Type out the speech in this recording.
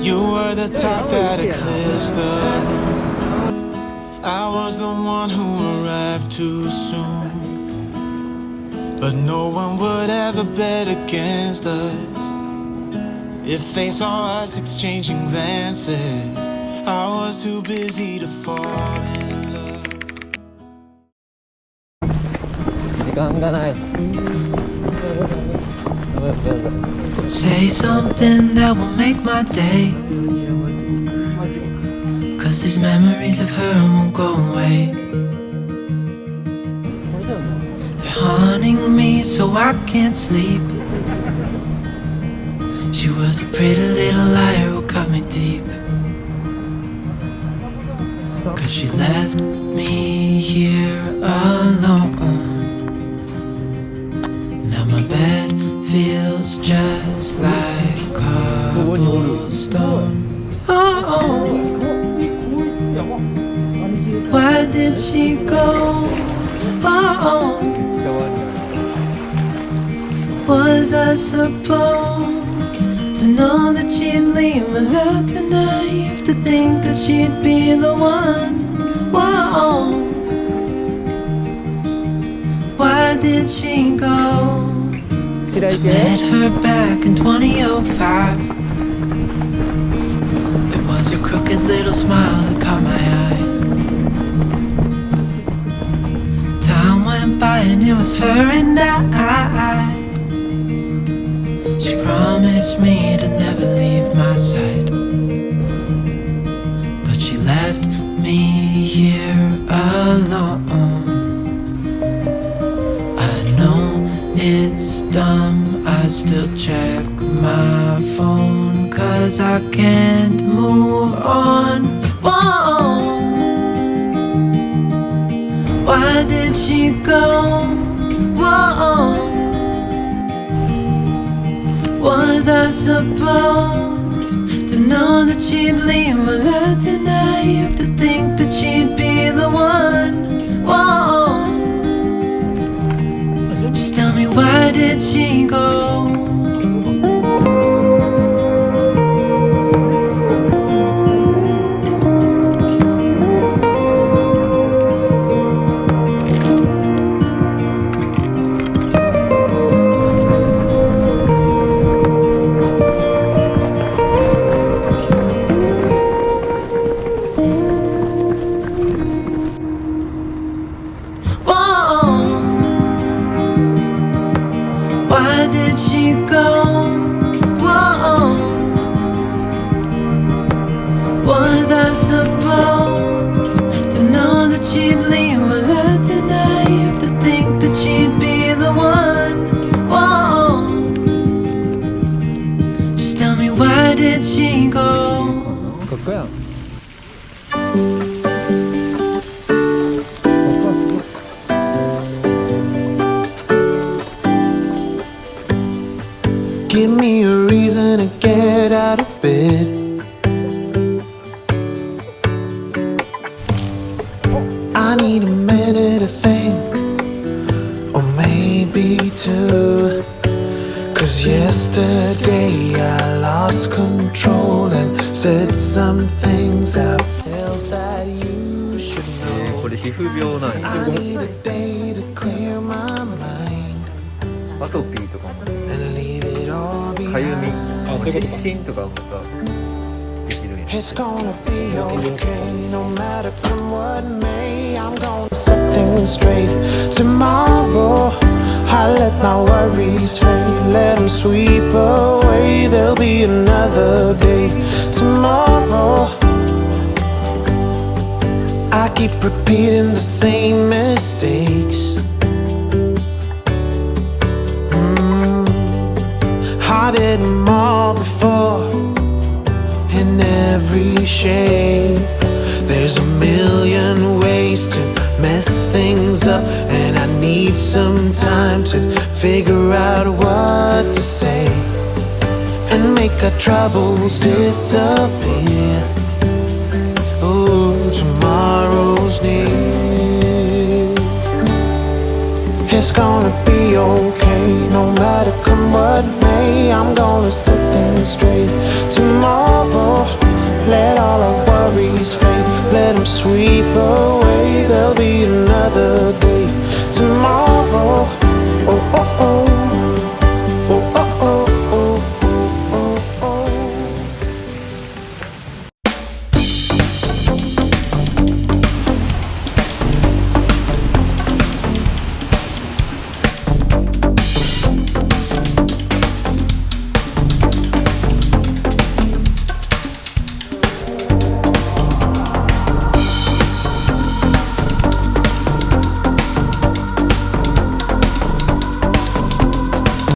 You were the top that eclipsed the room. I was the one who arrived too soon, but no one would ever bet against us. If they saw us exchanging glances, I was too busy to fall in love. 時間がない。 Say something that will make my day, 'cause these memories of her won't go away. They're haunting me so I can't sleep. She was a pretty little liar who cut me deep, 'cause she left me here alone. Now my bed feels just like cobblestone. Oh, why did she go? Oh, was I supposed to know that she'd leave? Was I too naive to think that she'd be the one? Whoa, why did she go? I met her back in 2005. It was her crooked little smile that caught my eye. Time went by and it was her and I. She promised me to never leave my side, but she left me here alone. I know it's dumb, I still check my phone, 'cause I can't move on. Whoa, why did she go? Whoa, was I supposed to know that she'd leave? Was I too naive to think that she'd be the one? Whoa, just tell me, why did she go? Why did she go? Whoa, was I supposed to know that she'd leave? Was I too naive to think that she'd be the one? Whoa, just tell me, why did she go? ここやん。 Give me a reason to get out of bed. I need a minute to think, or maybe two. 'Cause yesterday I lost control and said some things I felt that you should know. これ皮膚病なんや。 I need a day to clear my mind アトピーとかも。 and leave it all かゆみ、 behind. 湿疹とかもさ、できるんや。 It's gonna be okay, no matter come what may. I'm gonna set things straight. Tomorrow, I let my worries fade, let them sweep away. There'll be another day. Tomorrow, I keep repeating the same mistakes. I did them all before, in every shape. There's a million ways to mess things up, and I need some time to figure out what to say and make our troubles disappear. Oh, tomorrow's near. It's gonna be okay, no matter come what may. I'm gonna set things straight tomorrow. Let all our worries fade, let them sweep away.